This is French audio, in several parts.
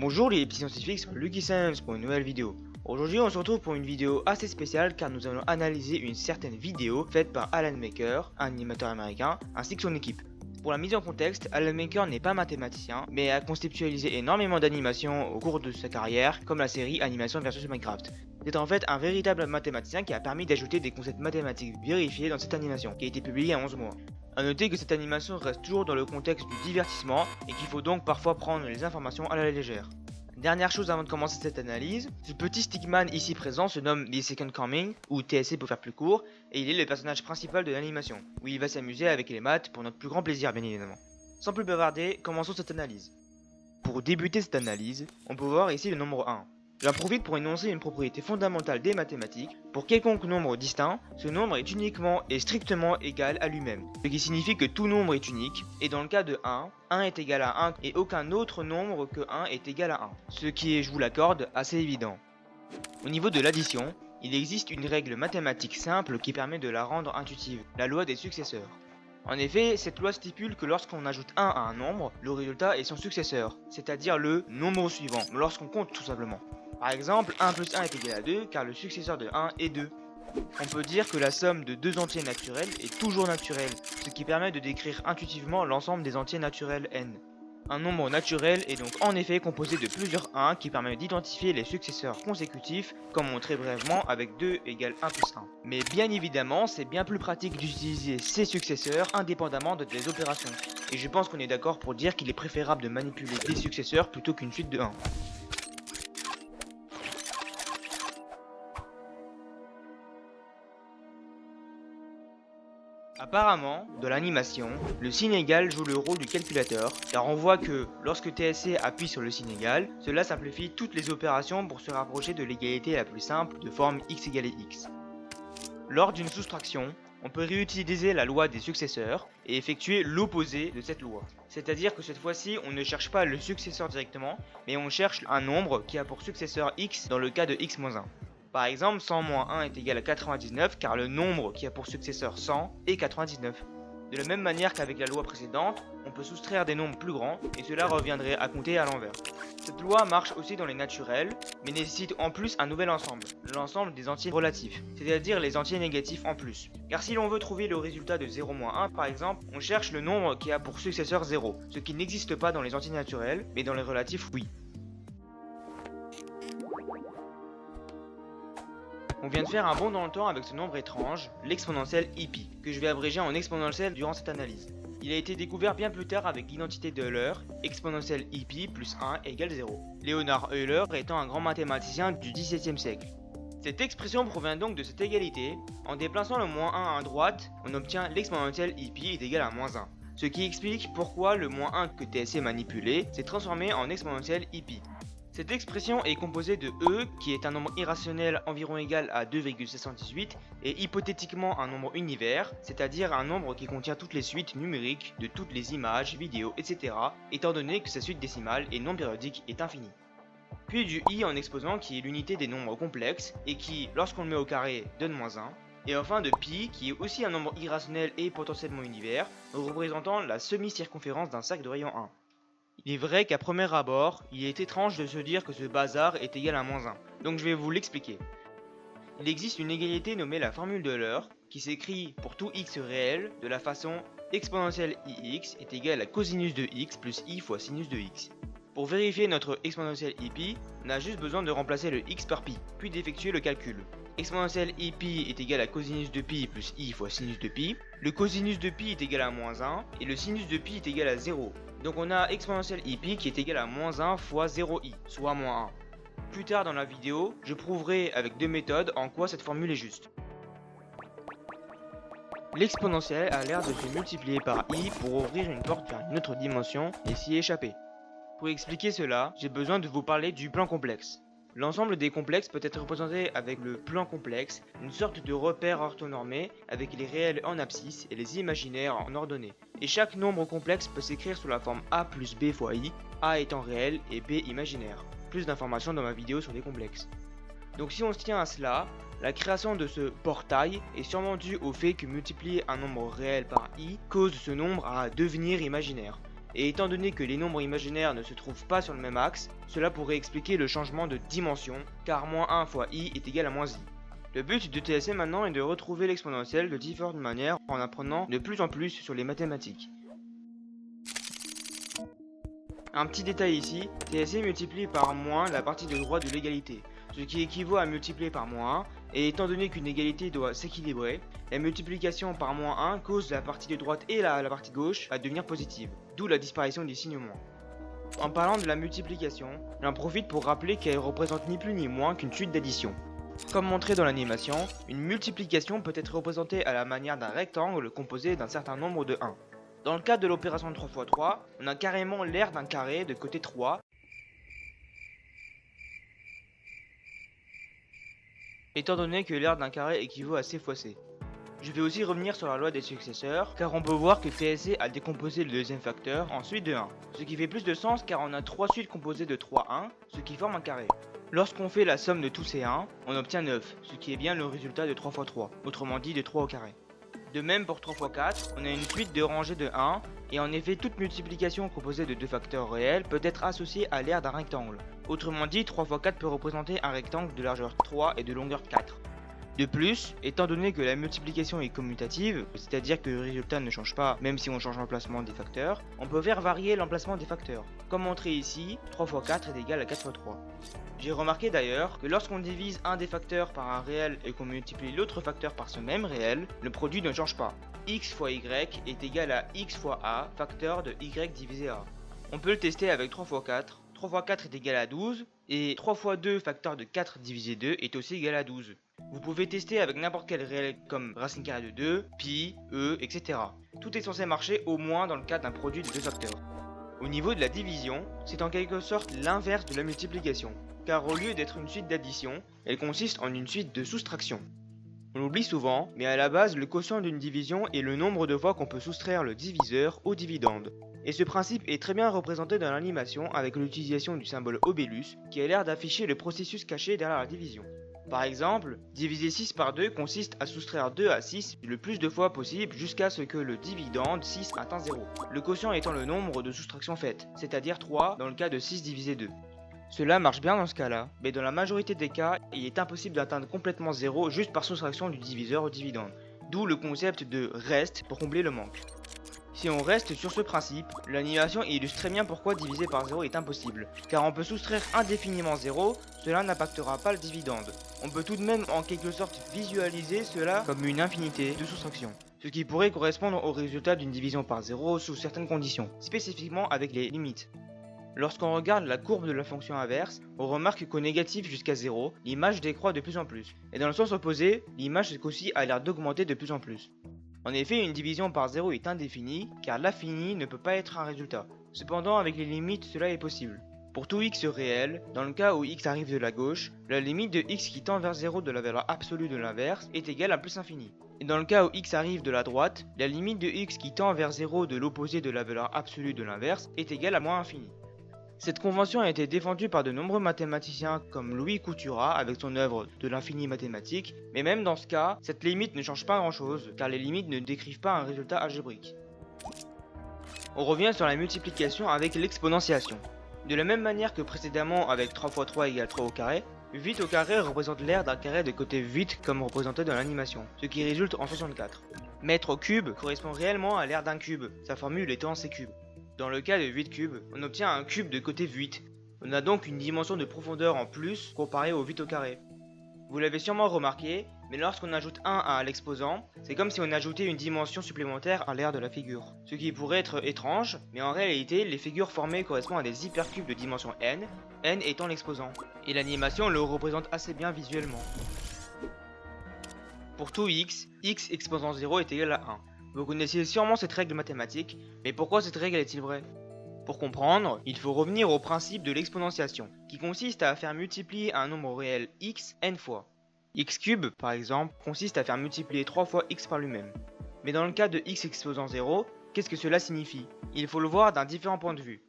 Bonjour les petits scientifiques, c'est Lucky Science pour une nouvelle vidéo. Aujourd'hui on se retrouve pour une vidéo assez spéciale car nous allons analyser une certaine vidéo faite par Alan Maker, un animateur américain, ainsi que son équipe. Pour la mise en contexte, Alan Maker n'est pas mathématicien, mais a conceptualisé énormément d'animations au cours de sa carrière, comme la série Animation versus Minecraft. C'est en fait un véritable mathématicien qui a permis d'ajouter des concepts mathématiques vérifiés dans cette animation, qui a été publiée en 11 mois. A noter que cette animation reste toujours dans le contexte du divertissement et qu'il faut donc parfois prendre les informations à la légère. Dernière chose avant de commencer cette analyse, ce petit stickman ici présent se nomme The Second Coming, ou TSC pour faire plus court, et il est le personnage principal de l'animation, où il va s'amuser avec les maths pour notre plus grand plaisir bien évidemment. Sans plus bavarder, commençons cette analyse. Pour débuter cette analyse, on peut voir ici le nombre 1. J'en profite pour énoncer une propriété fondamentale des mathématiques. Pour quelconque nombre distinct, ce nombre est uniquement et strictement égal à lui-même, ce qui signifie que tout nombre est unique, et dans le cas de 1, 1 est égal à 1 et aucun autre nombre que 1 est égal à 1, ce qui est, je vous l'accorde, assez évident. Au niveau de l'addition, il existe une règle mathématique simple qui permet de la rendre intuitive, la loi des successeurs. En effet, cette loi stipule que lorsqu'on ajoute 1 à un nombre, le résultat est son successeur, c'est-à-dire le nombre suivant, lorsqu'on compte tout simplement. Par exemple, 1 plus 1 est égal à 2 car le successeur de 1 est 2. On peut dire que la somme de deux entiers naturels est toujours naturelle, ce qui permet de décrire intuitivement l'ensemble des entiers naturels n. Un nombre naturel est donc en effet composé de plusieurs 1 qui permet d'identifier les successeurs consécutifs, comme montré brièvement avec 2 égale 1 plus 1. Mais bien évidemment, c'est bien plus pratique d'utiliser ces successeurs indépendamment des opérations. Et je pense qu'on est d'accord pour dire qu'il est préférable de manipuler des successeurs plutôt qu'une suite de 1. Apparemment, dans l'animation, le signe égal joue le rôle du calculateur, car on voit que lorsque TSC appuie sur le signe égal, cela simplifie toutes les opérations pour se rapprocher de l'égalité la plus simple de forme x égale x. Lors d'une soustraction, on peut réutiliser la loi des successeurs et effectuer l'opposé de cette loi. C'est-à-dire que cette fois-ci, on ne cherche pas le successeur directement, mais on cherche un nombre qui a pour successeur x dans le cas de x-1. Par exemple, 100 moins 1 est égal à 99 car le nombre qui a pour successeur 100 est 99. De la même manière qu'avec la loi précédente, on peut soustraire des nombres plus grands et cela reviendrait à compter à l'envers. Cette loi marche aussi dans les naturels, mais nécessite en plus un nouvel ensemble, l'ensemble des entiers relatifs, c'est-à-dire les entiers négatifs en plus. Car si l'on veut trouver le résultat de 0 moins 1 par exemple, on cherche le nombre qui a pour successeur 0, ce qui n'existe pas dans les entiers naturels, mais dans les relatifs oui. On vient de faire un bond dans le temps avec ce nombre étrange, l'exponentielle pi, que je vais abréger en exponentielle durant cette analyse. Il a été découvert bien plus tard avec l'identité de Euler, exponentielle pi plus 1 égale 0. Leonhard Euler étant un grand mathématicien du XVIIe siècle. Cette expression provient donc de cette égalité. En déplaçant le moins 1 à droite, on obtient l'exponentielle pi est égal à moins 1. Ce qui explique pourquoi le moins 1 que TSC manipulé s'est transformé en exponentielle pi. Cette expression est composée de e, qui est un nombre irrationnel environ égal à 2,718, et hypothétiquement un nombre univers, c'est-à-dire un nombre qui contient toutes les suites numériques de toutes les images, vidéos, etc., étant donné que sa suite décimale et non périodique est infinie. Puis du i en exposant qui est l'unité des nombres complexes, et qui, lorsqu'on le met au carré, donne moins 1, et enfin de pi, qui est aussi un nombre irrationnel et potentiellement univers, représentant la semi-circonférence d'un cercle de rayon 1. Il est vrai qu'à premier abord, il est étrange de se dire que ce bazar est égal à moins 1, donc je vais vous l'expliquer. Il existe une égalité nommée la formule d'Euler, qui s'écrit pour tout x réel de la façon exponentielle ix est égal à cosinus de x plus i fois sinus de x. Pour vérifier notre exponentielle pi, on a juste besoin de remplacer le x par pi, puis d'effectuer le calcul. Exponentielle pi est égal à cosinus de pi plus i fois sinus de pi, le cosinus de pi est égal à moins 1, et le sinus de pi est égal à 0. Donc on a exponentielle pi qui est égal à moins 1 fois 0i, soit moins 1. Plus tard dans la vidéo, je prouverai avec deux méthodes en quoi cette formule est juste. L'exponentielle a l'air de se multiplier par i pour ouvrir une porte vers une autre dimension et s'y échapper. Pour expliquer cela, j'ai besoin de vous parler du plan complexe. L'ensemble des complexes peut être représenté avec le plan complexe, une sorte de repère orthonormé avec les réels en abscisse et les imaginaires en ordonnée. Et chaque nombre complexe peut s'écrire sous la forme a plus b fois i, a étant réel et b imaginaire. Plus d'informations dans ma vidéo sur les complexes. Donc si on se tient à cela, la création de ce portail est sûrement due au fait que multiplier un nombre réel par i cause ce nombre à devenir imaginaire. et étant donné que les nombres imaginaires ne se trouvent pas sur le même axe, cela pourrait expliquer le changement de dimension, car -1 fois i est égal à -i. Le but de TSC maintenant est de retrouver l'exponentielle de différentes manières en apprenant de plus en plus sur les mathématiques. Un petit détail ici, TSC multiplie par moins la partie de droite de l'égalité, ce qui équivaut à multiplier par -1, et étant donné qu'une égalité doit s'équilibrer, la multiplication par -1 cause la partie de droite et la partie gauche à devenir positive, d'où la disparition du signe moins. En parlant de la multiplication, j'en profite pour rappeler qu'elle représente ni plus ni moins qu'une suite d'additions. Comme montré dans l'animation, une multiplication peut être représentée à la manière d'un rectangle composé d'un certain nombre de 1. Dans le cas de l'opération 3 x 3, on a carrément l'aire d'un carré de côté 3, étant donné que l'aire d'un carré équivaut à c fois c. Je vais aussi revenir sur la loi des successeurs, car on peut voir que TSC a décomposé le deuxième facteur en suite de 1, ce qui fait plus de sens car on a 3 suites composées de 3 1, ce qui forme un carré. Lorsqu'on fait la somme de tous ces 1, on obtient 9, ce qui est bien le résultat de 3 x 3, autrement dit de 3 au carré. De même pour 3 x 4, on a une suite de rangées de 1, et en effet toute multiplication composée de deux facteurs réels peut être associée à l'aire d'un rectangle. Autrement dit, 3 x 4 peut représenter un rectangle de largeur 3 et de longueur 4. De plus, étant donné que la multiplication est commutative, c'est-à-dire que le résultat ne change pas même si on change l'emplacement des facteurs, on peut faire varier l'emplacement des facteurs. Comme montré ici, 3 x 4 est égal à 4 x 3. J'ai remarqué d'ailleurs que lorsqu'on divise un des facteurs par un réel et qu'on multiplie l'autre facteur par ce même réel, le produit ne change pas. X fois y est égal à x fois a, facteur de y divisé a. On peut le tester avec 3 x 4. 3 x 4 est égal à 12, et 3 x 2 facteur de 4 divisé 2 est aussi égal à 12. Vous pouvez tester avec n'importe quel réel comme racine carrée de 2, pi, e, etc. Tout est censé marcher au moins dans le cas d'un produit de deux facteurs. Au niveau de la division, c'est en quelque sorte l'inverse de la multiplication, car au lieu d'être une suite d'addition, elle consiste en une suite de soustraction. On l'oublie souvent, mais à la base, le quotient d'une division est le nombre de fois qu'on peut soustraire le diviseur au dividende. Et ce principe est très bien représenté dans l'animation avec l'utilisation du symbole obélus, qui a l'air d'afficher le processus caché derrière la division. Par exemple, diviser 6 par 2 consiste à soustraire 2 à 6 le plus de fois possible jusqu'à ce que le dividende 6 atteigne 0. Le quotient étant le nombre de soustractions faites, c'est-à-dire 3 dans le cas de 6 divisé 2. Cela marche bien dans ce cas-là, mais dans la majorité des cas, il est impossible d'atteindre complètement 0 juste par soustraction du diviseur au dividende, d'où le concept de reste pour combler le manque. Si on reste sur ce principe, l'animation illustre très bien pourquoi diviser par 0 est impossible, car on peut soustraire indéfiniment 0, cela n'impactera pas le dividende. On peut tout de même en quelque sorte visualiser cela comme une infinité de soustractions, ce qui pourrait correspondre au résultat d'une division par 0 sous certaines conditions, spécifiquement avec les limites. Lorsqu'on regarde la courbe de la fonction inverse, on remarque qu'au négatif jusqu'à 0, l'image décroît de plus en plus, et dans le sens opposé, l'image aussi a l'air d'augmenter de plus en plus. En effet, une division par 0 est indéfinie, car l'infini ne peut pas être un résultat. Cependant, avec les limites, cela est possible. Pour tout x réel, dans le cas où x arrive de la gauche, la limite de x qui tend vers 0 de la valeur absolue de l'inverse est égale à plus infini. Et dans le cas où x arrive de la droite, la limite de x qui tend vers 0 de l'opposé de la valeur absolue de l'inverse est égale à moins infini. Cette convention a été défendue par de nombreux mathématiciens comme Louis Couturat avec son œuvre de l'infini mathématique, mais même dans ce cas, cette limite ne change pas grand chose, car les limites ne décrivent pas un résultat algébrique. On revient sur la multiplication avec l'exponentiation. De la même manière que précédemment avec 3 x 3 égale 3 au carré, 8 au carré représente l'aire d'un carré de côté 8 comme représenté dans l'animation, ce qui résulte en 64. Mettre au cube correspond réellement à l'aire d'un cube, sa formule étant c cube. Dans le cas de 8 cubes, on obtient un cube de côté 8. On a donc une dimension de profondeur en plus comparée au 8 au carré. Vous l'avez sûrement remarqué, mais lorsqu'on ajoute 1 à l'exposant, c'est comme si on ajoutait une dimension supplémentaire à l'aire de la figure. Ce qui pourrait être étrange, mais en réalité, les figures formées correspondent à des hypercubes de dimension n, n étant l'exposant. Et l'animation le représente assez bien visuellement. Pour tout x, x exposant 0 est égal à 1. Vous connaissez sûrement cette règle mathématique, mais pourquoi cette règle est-il vraie? Pour comprendre, il faut revenir au principe de l'exponentiation, qui consiste à faire multiplier un nombre réel x n fois. X cube, par exemple, consiste à faire multiplier 3 fois x par lui-même. Mais dans le cas de x exposant 0, qu'est-ce que cela signifie? Il faut le voir d'un différent point de vue.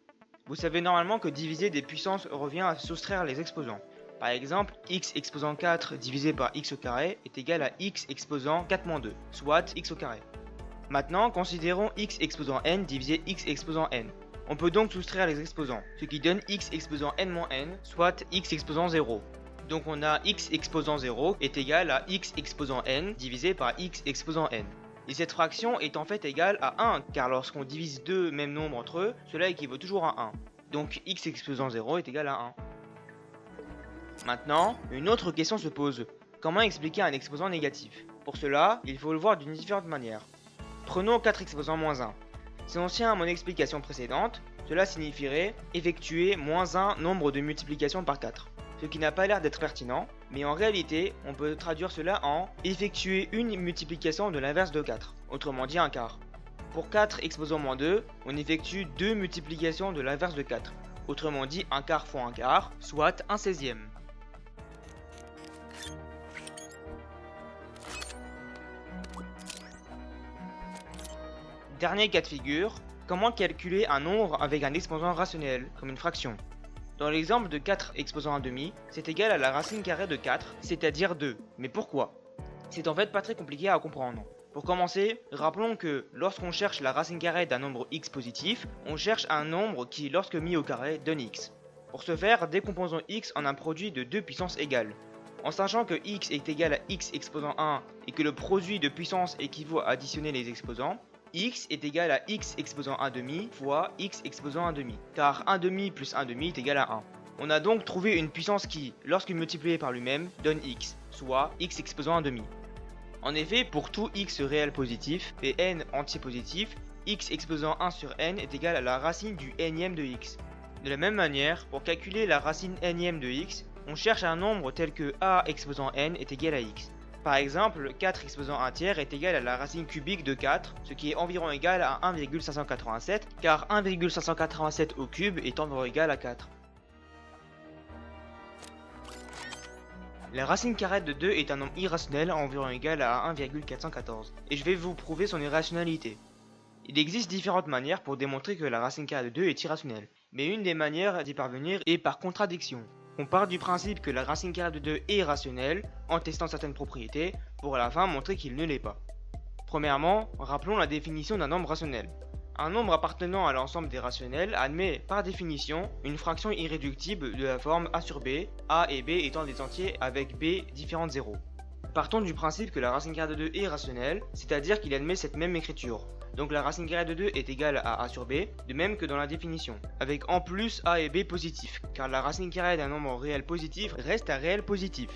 Vous savez normalement que diviser des puissances revient à soustraire les exposants. Par exemple, x exposant 4 divisé par x au carré est égal à x exposant 4 moins 2, soit x au carré. Maintenant, considérons x exposant n divisé x exposant n. On peut donc soustraire les exposants, ce qui donne x exposant n-n, soit x exposant 0. Donc on a x exposant 0 est égal à x exposant n divisé par x exposant n. Et cette fraction est en fait égale à 1, car lorsqu'on divise deux mêmes nombres entre eux, cela équivaut toujours à 1. Donc x exposant 0 est égal à 1. Maintenant, une autre question se pose. Comment expliquer un exposant négatif? Pour cela, il faut le voir d'une différente manière. Prenons 4 exposant moins 1. Si on tient à mon explication précédente, cela signifierait effectuer moins un nombre de multiplications par 4. Ce qui n'a pas l'air d'être pertinent, mais en réalité, on peut traduire cela en effectuer une multiplication de l'inverse de 4, autrement dit un quart. Pour 4 exposant moins 2, on effectue 2 multiplications de l'inverse de 4, autrement dit un quart fois un quart, soit un 16e. Dernier cas de figure, comment calculer un nombre avec un exposant rationnel, comme une fraction? Dans l'exemple de 4 exposant 1/2, c'est égal à la racine carrée de 4, c'est-à-dire 2. Mais pourquoi? C'est en fait pas très compliqué à comprendre. Pour commencer, rappelons que lorsqu'on cherche la racine carrée d'un nombre x positif, on cherche un nombre qui, lorsque mis au carré, donne x. Pour ce faire, décomposons x en un produit de deux puissances égales. En sachant que x est égal à x exposant 1 et que le produit de puissance équivaut à additionner les exposants, x est égal à x exposant 1/2 fois x exposant 1/2, car 1/2 plus 1/2 est égal à 1. On a donc trouvé une puissance qui, lorsque multipliée par lui-même, donne x, soit x exposant 1/2. En effet, pour tout x réel positif et n entier positif, x exposant 1 sur n est égal à la racine du nème de x. De la même manière, pour calculer la racine nème de x, on cherche un nombre tel que a exposant n est égal à x. Par exemple, 4 exposant 1 tiers est égal à la racine cubique de 4, ce qui est environ égal à 1,587, car 1,587 au cube est environ égal à 4. La racine carrée de 2 est un nombre irrationnel environ égal à 1,414, et je vais vous prouver son irrationalité. Il existe différentes manières pour démontrer que la racine carrée de 2 est irrationnelle, mais une des manières d'y parvenir est par contradiction. On part du principe que la racine carrée de 2 est rationnelle, en testant certaines propriétés, pour à la fin montrer qu'il ne l'est pas. Premièrement, rappelons la définition d'un nombre rationnel. Un nombre appartenant à l'ensemble des rationnels admet, par définition, une fraction irréductible de la forme a sur b, a et b étant des entiers avec b différents de 0. Partons du principe que la racine carrée de 2 est rationnelle, c'est-à-dire qu'il admet cette même écriture. Donc la racine carrée de 2 est égale à a sur b, de même que dans la définition, avec en plus a et b positifs, car la racine carrée d'un nombre réel positif reste un réel positif.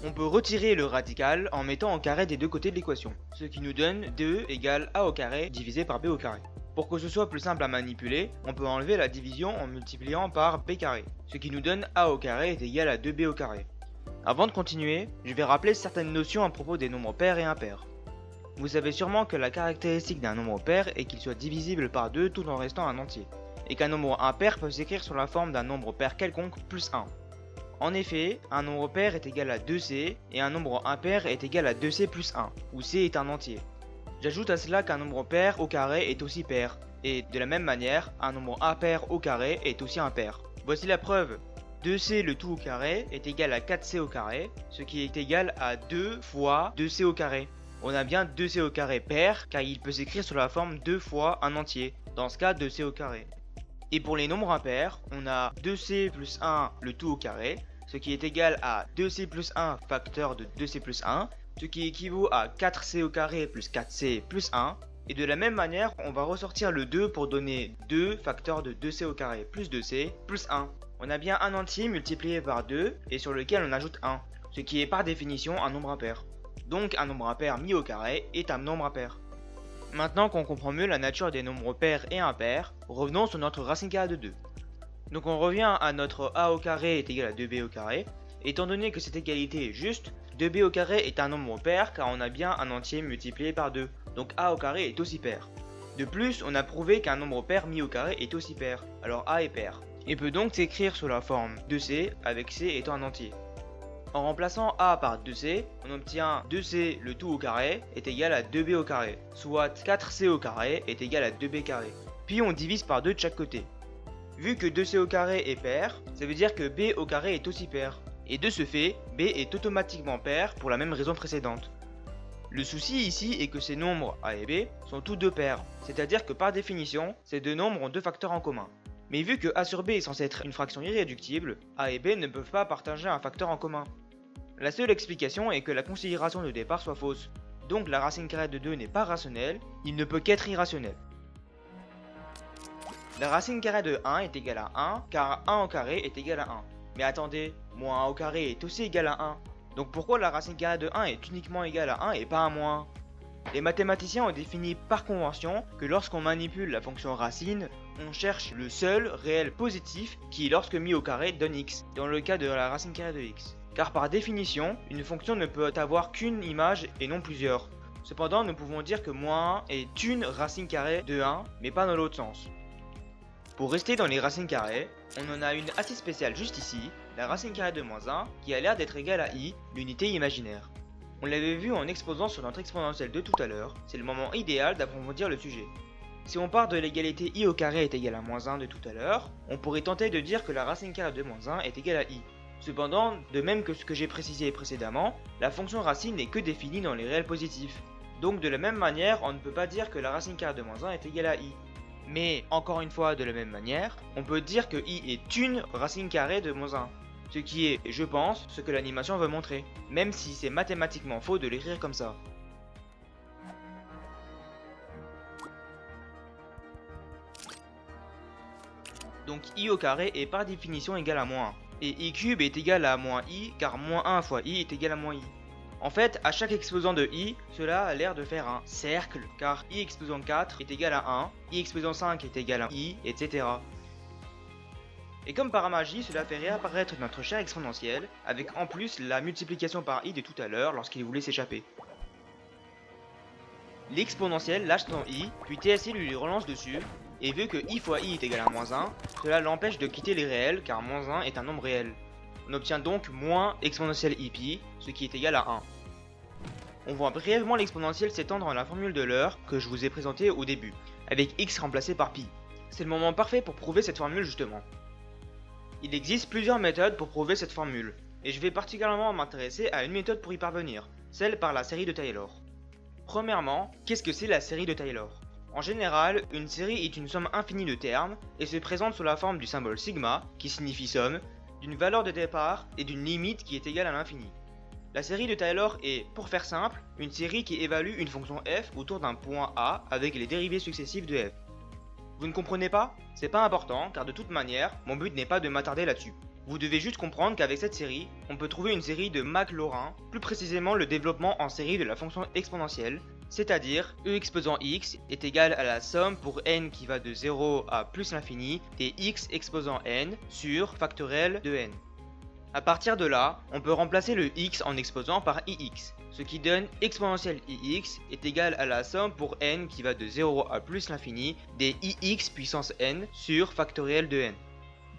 On peut retirer le radical en mettant en carré des deux côtés de l'équation, ce qui nous donne 2 égale a au carré divisé par b au carré. Pour que ce soit plus simple à manipuler, on peut enlever la division en multipliant par b carré, ce qui nous donne a au carré est égal à 2b au carré. Avant de continuer, je vais rappeler certaines notions à propos des nombres pairs et impairs. Vous savez sûrement que la caractéristique d'un nombre pair est qu'il soit divisible par 2 tout en restant un entier, et qu'un nombre impair peut s'écrire sous la forme d'un nombre pair quelconque plus 1. En effet, un nombre pair est égal à 2c, et un nombre impair est égal à 2c plus 1, où c est un entier. J'ajoute à cela qu'un nombre pair au carré est aussi pair, et de la même manière, un nombre impair au carré est aussi impair. Voici la preuve. 2c le tout au carré est égal à 4c au carré, ce qui est égal à 2 fois 2c au carré. On a bien 2c au carré pair, car il peut s'écrire sous la forme 2 fois un entier, dans ce cas 2c au carré. Et pour les nombres impairs, on a 2c plus 1 le tout au carré, ce qui est égal à 2c plus 1 facteur de 2c plus 1, ce qui équivaut à 4c au carré plus 4c plus 1. Et de la même manière, on va ressortir le 2 pour donner 2 facteur de 2c au carré plus 2c plus 1. On a bien un entier multiplié par 2 et sur lequel on ajoute 1, ce qui est par définition un nombre impair. Donc un nombre impair mis au carré est un nombre impair. Maintenant qu'on comprend mieux la nature des nombres pairs et impairs, revenons sur notre racine carrée de 2. Donc on revient à notre a au carré est égal à 2b au carré. Étant donné que cette égalité est juste, 2b au carré est un nombre pair car on a bien un entier multiplié par 2, donc a au carré est aussi pair. De plus, on a prouvé qu'un nombre pair mis au carré est aussi pair, alors a est pair, et peut donc s'écrire sous la forme 2c avec c étant un entier. En remplaçant a par 2c, on obtient 2c le tout au carré est égal à 2b au carré, soit 4c au carré est égal à 2b carré. Puis on divise par 2 de chaque côté. Vu que 2c au carré est pair, ça veut dire que b au carré est aussi pair. Et de ce fait, b est automatiquement pair pour la même raison précédente. Le souci ici est que ces nombres a et b sont tous deux pairs, c'est-à-dire que par définition, ces deux nombres ont deux facteurs en commun. Mais vu que a sur b est censé être une fraction irréductible, a et b ne peuvent pas partager un facteur en commun. La seule explication est que la considération de départ soit fausse, donc la racine carrée de 2 n'est pas rationnelle, il ne peut qu'être irrationnel. La racine carrée de 1 est égale à 1, car 1 au carré est égal à 1. Mais attendez, moins 1 au carré est aussi égal à 1. Donc pourquoi la racine carrée de 1 est uniquement égale à 1 et pas à moins 1? Les mathématiciens ont défini par convention que lorsqu'on manipule la fonction racine, on cherche le seul réel positif qui, lorsque mis au carré, donne x, dans le cas de la racine carrée de x. Car par définition, une fonction ne peut avoir qu'une image et non plusieurs. Cependant, nous pouvons dire que moins 1 est une racine carrée de 1, mais pas dans l'autre sens. Pour rester dans les racines carrées, on en a une assez spéciale juste ici, la racine carrée de moins 1, qui a l'air d'être égale à i, l'unité imaginaire. On l'avait vu en exposant sur notre exponentielle de tout à l'heure, c'est le moment idéal d'approfondir le sujet. Si on part de l'égalité i au carré est égal à moins 1 de tout à l'heure, on pourrait tenter de dire que la racine carrée de moins 1 est égale à i. Cependant, de même que ce que j'ai précisé précédemment, la fonction racine n'est que définie dans les réels positifs. Donc de la même manière, on ne peut pas dire que la racine carrée de moins 1 est égale à i. Mais, encore une fois, de la même manière, on peut dire que i est une racine carrée de moins 1. Ce qui est, je pense, ce que l'animation veut montrer, même si c'est mathématiquement faux de l'écrire comme ça. Donc i au carré est par définition égal à moins 1. Et i cube est égal à moins i, car moins 1 fois i est égal à moins i. En fait, à chaque exposant de i, cela a l'air de faire un cercle, car i exposant 4 est égal à 1, i exposant 5 est égal à i, etc. Et comme par magie, cela fait réapparaître notre cher exponentiel, avec en plus la multiplication par i de tout à l'heure lorsqu'il voulait s'échapper. L'exponentiel lâche son i, puis TSI lui relance dessus, et vu que i fois i est égal à moins 1, cela l'empêche de quitter les réels car moins 1 est un nombre réel. On obtient donc moins exponentiel i ce qui est égal à 1. On voit brièvement l'exponentiel s'étendre dans la formule de l'heure que je vous ai présentée au début, avec x remplacé par pi. C'est le moment parfait pour prouver cette formule justement. Il existe plusieurs méthodes pour prouver cette formule, et je vais particulièrement m'intéresser à une méthode pour y parvenir, celle par la série de Taylor. Premièrement, qu'est-ce que c'est la série de Taylor? En général, une série est une somme infinie de termes et se présente sous la forme du symbole sigma, qui signifie somme, d'une valeur de départ et d'une limite qui est égale à l'infini. La série de Taylor est, pour faire simple, une série qui évalue une fonction f autour d'un point A avec les dérivées successives de f. Vous ne comprenez pas? C'est pas important car de toute manière, mon but n'est pas de m'attarder là-dessus. Vous devez juste comprendre qu'avec cette série, on peut trouver une série de Maclaurin, plus précisément le développement en série de la fonction exponentielle, c'est-à-dire e exposant x est égal à la somme pour n qui va de 0 à plus l'infini des x exposant n sur factoriel de n. A partir de là, on peut remplacer le x en exposant par ix, ce qui donne exponentielle ix est égal à la somme pour n qui va de 0 à plus l'infini des ix puissance n sur factoriel de n.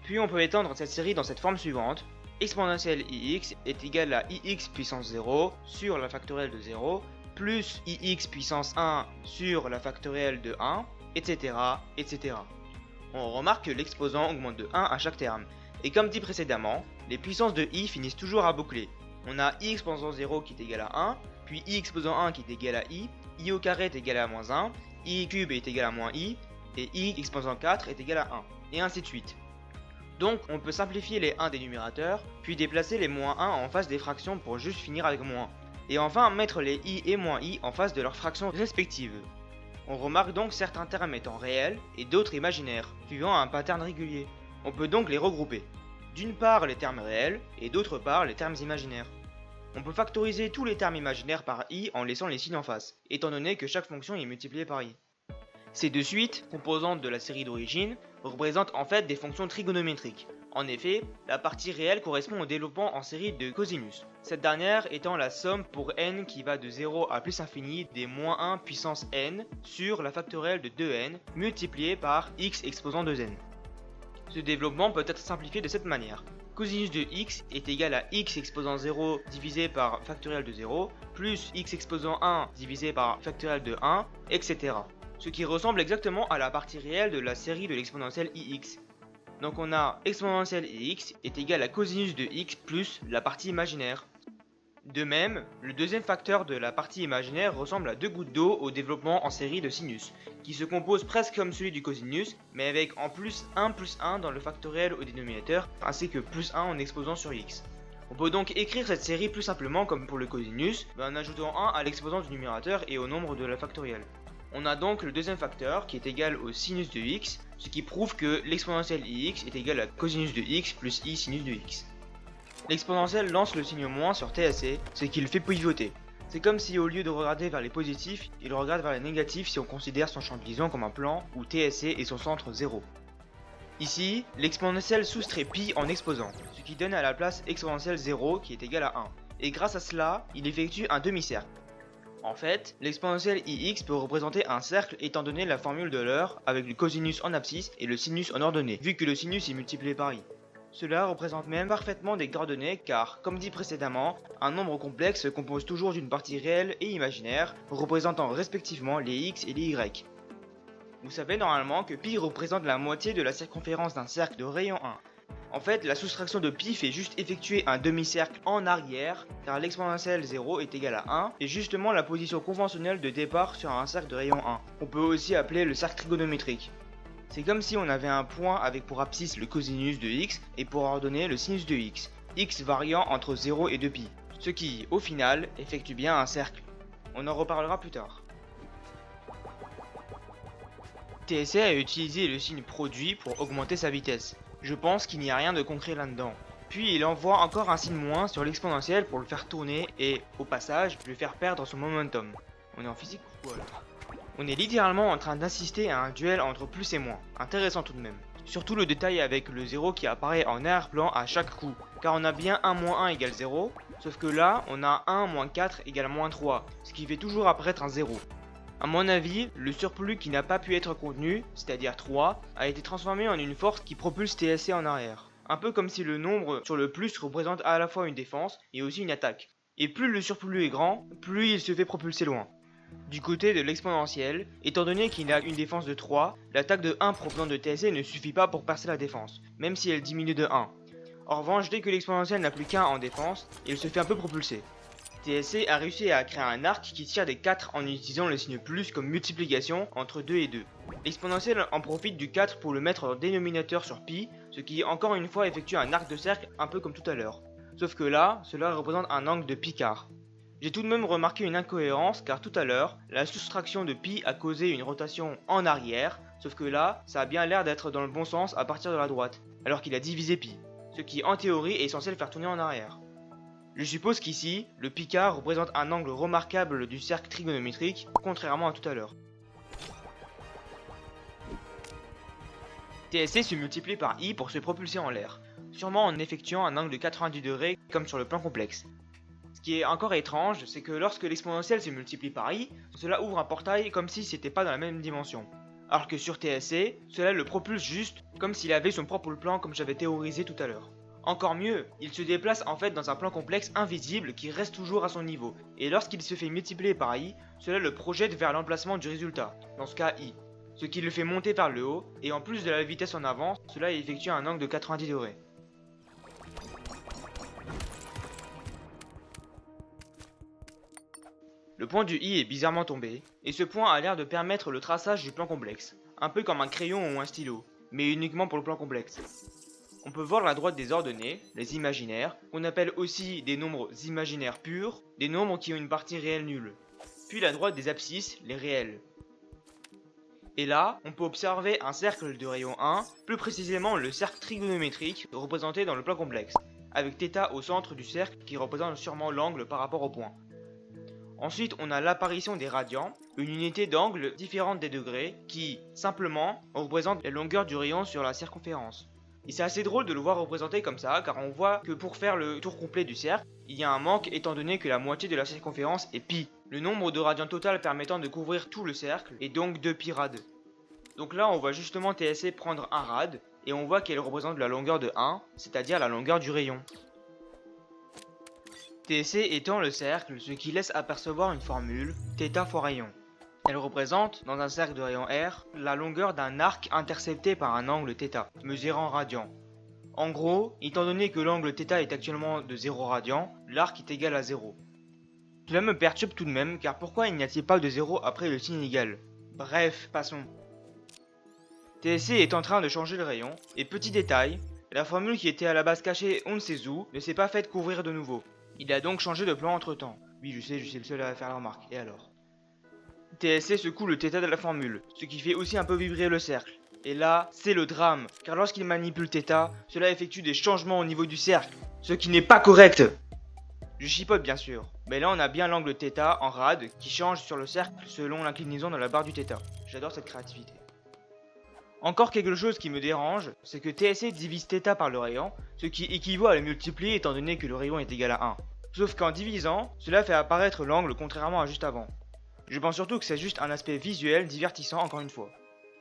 Puis on peut étendre cette série dans cette forme suivante, exponentielle ix est égal à ix puissance 0 sur la factorielle de 0, plus ix puissance 1 sur la factorielle de 1, etc. etc. On remarque que l'exposant augmente de 1 à chaque terme, et comme dit précédemment, les puissances de i finissent toujours à boucler. On a i exposant 0 qui est égal à 1, puis i exposant 1 qui est égal à i au carré est égal à moins 1, i cube est égal à moins i, et i exposant 4 est égal à 1, et ainsi de suite. Donc on peut simplifier les 1 des numérateurs, puis déplacer les moins 1 en face des fractions pour juste finir avec moins 1, et enfin mettre les i et moins i en face de leurs fractions respectives. On remarque donc certains termes étant réels et d'autres imaginaires, suivant un pattern régulier. On peut donc les regrouper. D'une part les termes réels, et d'autre part les termes imaginaires. On peut factoriser tous les termes imaginaires par i en laissant les signes en face, étant donné que chaque fonction est multipliée par i. Ces deux suites, composantes de la série d'origine, représentent en fait des fonctions trigonométriques. En effet, la partie réelle correspond au développement en série de cosinus, cette dernière étant la somme pour n qui va de 0 à plus infini des moins 1 puissance n sur la factorielle de 2n multipliée par x exposant 2n. Ce développement peut être simplifié de cette manière. Cosinus de x est égal à x exposant 0 divisé par factoriel de 0, plus x exposant 1 divisé par factoriel de 1, etc. Ce qui ressemble exactement à la partie réelle de la série de l'exponentielle ix. Donc on a exponentielle ix est égal à cosinus de x plus la partie imaginaire. De même, le deuxième facteur de la partie imaginaire ressemble à deux gouttes d'eau au développement en série de sinus, qui se compose presque comme celui du cosinus, mais avec en plus 1 plus 1 dans le factoriel au dénominateur, ainsi que plus 1 en exposant sur x. On peut donc écrire cette série plus simplement comme pour le cosinus, en ajoutant 1 à l'exposant du numérateur et au nombre de la factorielle. On a donc le deuxième facteur qui est égal au sinus de x, ce qui prouve que l'exponentielle ix est égal à cosinus de x plus i sinus de x. L'exponentielle lance le signe moins sur TSC, ce qui le fait pivoter. C'est comme si au lieu de regarder vers les positifs, il regarde vers les négatifs si on considère son champ de liaison comme un plan où TSC est son centre 0. Ici, l'exponentielle soustrait pi en exposant, ce qui donne à la place exponentielle 0 qui est égal à 1. Et grâce à cela, il effectue un demi-cercle. En fait, l'exponentielle ix peut représenter un cercle étant donné la formule de l'heure avec le cosinus en abscisse et le sinus en ordonnée, vu que le sinus est multiplié par i. Cela représente même parfaitement des coordonnées car, comme dit précédemment, un nombre complexe se compose toujours d'une partie réelle et imaginaire, représentant respectivement les x et les y. Vous savez normalement que pi représente la moitié de la circonférence d'un cercle de rayon 1. En fait, la soustraction de pi fait juste effectuer un demi-cercle en arrière, car l'exponentielle 0 est égal à 1, et justement la position conventionnelle de départ sur un cercle de rayon 1. On peut aussi appeler le cercle trigonométrique. C'est comme si on avait un point avec pour abscisse le cosinus de x et pour ordonnée le sinus de x variant entre 0 et 2pi, ce qui, au final, effectue bien un cercle. On en reparlera plus tard. TSC a utilisé le signe produit pour augmenter sa vitesse. Je pense qu'il n'y a rien de concret là-dedans. Puis il envoie encore un signe moins sur l'exponentielle pour le faire tourner et, au passage, lui faire perdre son momentum. On est en physique ou quoi là ? On est littéralement en train d'assister à un duel entre plus et moins, intéressant tout de même. Surtout le détail avec le 0 qui apparaît en arrière-plan à chaque coup, car on a bien 1 moins 1 égale 0, sauf que là on a 1 moins 4 égale moins 3, ce qui fait toujours apparaître un 0. A mon avis, le surplus qui n'a pas pu être contenu, c'est-à-dire 3, a été transformé en une force qui propulse TSC en arrière. Un peu comme si le nombre sur le plus représente à la fois une défense et aussi une attaque. Et plus le surplus est grand, plus il se fait propulser loin. Du côté de l'exponentielle, étant donné qu'il a une défense de 3, l'attaque de 1 provenant de TSC ne suffit pas pour percer la défense, même si elle diminue de 1. En revanche, dès que l'exponentielle n'a plus qu'un en défense, il se fait un peu propulser. TSC a réussi à créer un arc qui tire des 4 en utilisant le signe plus comme multiplication entre 2 et 2. L'exponentielle en profite du 4 pour le mettre en dénominateur sur pi, ce qui encore une fois effectue un arc de cercle un peu comme tout à l'heure. Sauf que là, cela représente un angle de pi quart. J'ai tout de même remarqué une incohérence car tout à l'heure, la soustraction de pi a causé une rotation en arrière, sauf que là, ça a bien l'air d'être dans le bon sens à partir de la droite, alors qu'il a divisé pi, ce qui en théorie est censé le faire tourner en arrière. Je suppose qu'ici, le pi quart représente un angle remarquable du cercle trigonométrique, contrairement à tout à l'heure. TSC se multiplie par i pour se propulser en l'air, sûrement en effectuant un angle de 90 degrés comme sur le plan complexe. Ce qui est encore étrange, c'est que lorsque l'exponentielle se multiplie par i, cela ouvre un portail comme si c'était pas dans la même dimension. Alors que sur TSC, cela le propulse juste comme s'il avait son propre plan comme j'avais théorisé tout à l'heure. Encore mieux, il se déplace en fait dans un plan complexe invisible qui reste toujours à son niveau, et lorsqu'il se fait multiplier par i, cela le projette vers l'emplacement du résultat, dans ce cas i, ce qui le fait monter vers le haut, et en plus de la vitesse en avant, cela effectue un angle de 90 degrés. Le point du i est bizarrement tombé, et ce point a l'air de permettre le traçage du plan complexe, un peu comme un crayon ou un stylo, mais uniquement pour le plan complexe. On peut voir la droite des ordonnées, les imaginaires, qu'on appelle aussi des nombres imaginaires purs, des nombres qui ont une partie réelle nulle, puis la droite des abscisses, les réels. Et là, on peut observer un cercle de rayon 1, plus précisément le cercle trigonométrique représenté dans le plan complexe, avec θ au centre du cercle qui représente sûrement l'angle par rapport au point. Ensuite, on a l'apparition des radians, une unité d'angle différente des degrés, qui, simplement, représente la longueur du rayon sur la circonférence. Et c'est assez drôle de le voir représenté comme ça, car on voit que pour faire le tour complet du cercle, il y a un manque étant donné que la moitié de la circonférence est pi. Le nombre de radians total permettant de couvrir tout le cercle est donc 2 pi rad. Donc là on voit justement TSC prendre un rad, et on voit qu'elle représente la longueur de 1, c'est-à-dire la longueur du rayon. TSC étant le cercle, ce qui laisse apercevoir une formule, θ fois rayon. Elle représente, dans un cercle de rayon R, la longueur d'un arc intercepté par un angle θ, mesurant radian. En gros, étant donné que l'angle θ est actuellement de 0 radian, l'arc est égal à 0. Cela me perturbe tout de même, car pourquoi il n'y a-t-il pas de 0 après le signe égal? Bref, passons. TSC est en train de changer le rayon, et petit détail, la formule qui était à la base cachée on ne sait où ne s'est pas faite couvrir de nouveau. Il a donc changé de plan entre temps. Oui, je suis le seul à faire la remarque, et alors? TSC secoue le θ de la formule, ce qui fait aussi un peu vibrer le cercle. Et là, c'est le drame, car lorsqu'il manipule θ, cela effectue des changements au niveau du cercle, ce qui n'est pas correct. Je chipote bien sûr, mais là on a bien l'angle θ en rad qui change sur le cercle selon l'inclinaison de la barre du θ. J'adore cette créativité. Encore quelque chose qui me dérange, c'est que TSC divise θ par le rayon, ce qui équivaut à le multiplier étant donné que le rayon est égal à 1. Sauf qu'en divisant, cela fait apparaître l'angle contrairement à juste avant. Je pense surtout que c'est juste un aspect visuel divertissant encore une fois.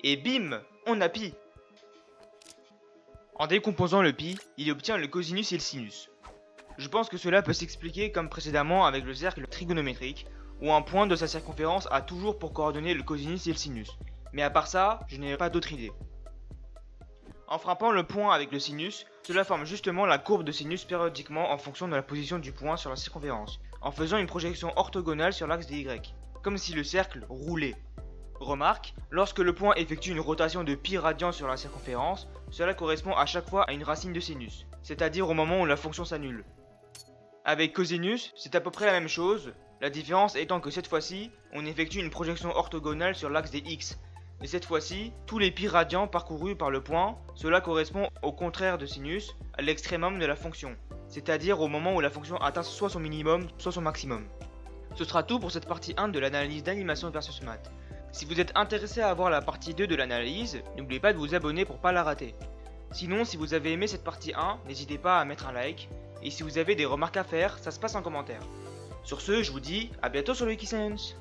Et bim, on a pi. En décomposant le pi, il obtient le cosinus et le sinus. Je pense que cela peut s'expliquer comme précédemment avec le cercle trigonométrique, où un point de sa circonférence a toujours pour coordonnées le cosinus et le sinus. Mais à part ça, je n'ai pas d'autre idée. En frappant le point avec le sinus, cela forme justement la courbe de sinus périodiquement en fonction de la position du point sur la circonférence, en faisant une projection orthogonale sur l'axe des Y, comme si le cercle roulait. Remarque, lorsque le point effectue une rotation de pi radian sur la circonférence, cela correspond à chaque fois à une racine de sinus, c'est-à-dire au moment où la fonction s'annule. Avec cosinus, c'est à peu près la même chose, la différence étant que cette fois-ci, on effectue une projection orthogonale sur l'axe des X, et cette fois-ci, tous les pi radians parcourus par le point, cela correspond au contraire de sinus, à l'extrémum de la fonction, c'est-à-dire au moment où la fonction atteint soit son minimum, soit son maximum. Ce sera tout pour cette partie 1 de l'analyse d'animation versus maths. Si vous êtes intéressé à voir la partie 2 de l'analyse, n'oubliez pas de vous abonner pour pas la rater. Sinon, si vous avez aimé cette partie 1, n'hésitez pas à mettre un like, et si vous avez des remarques à faire, ça se passe en commentaire. Sur ce, je vous dis à bientôt sur le Wikisense.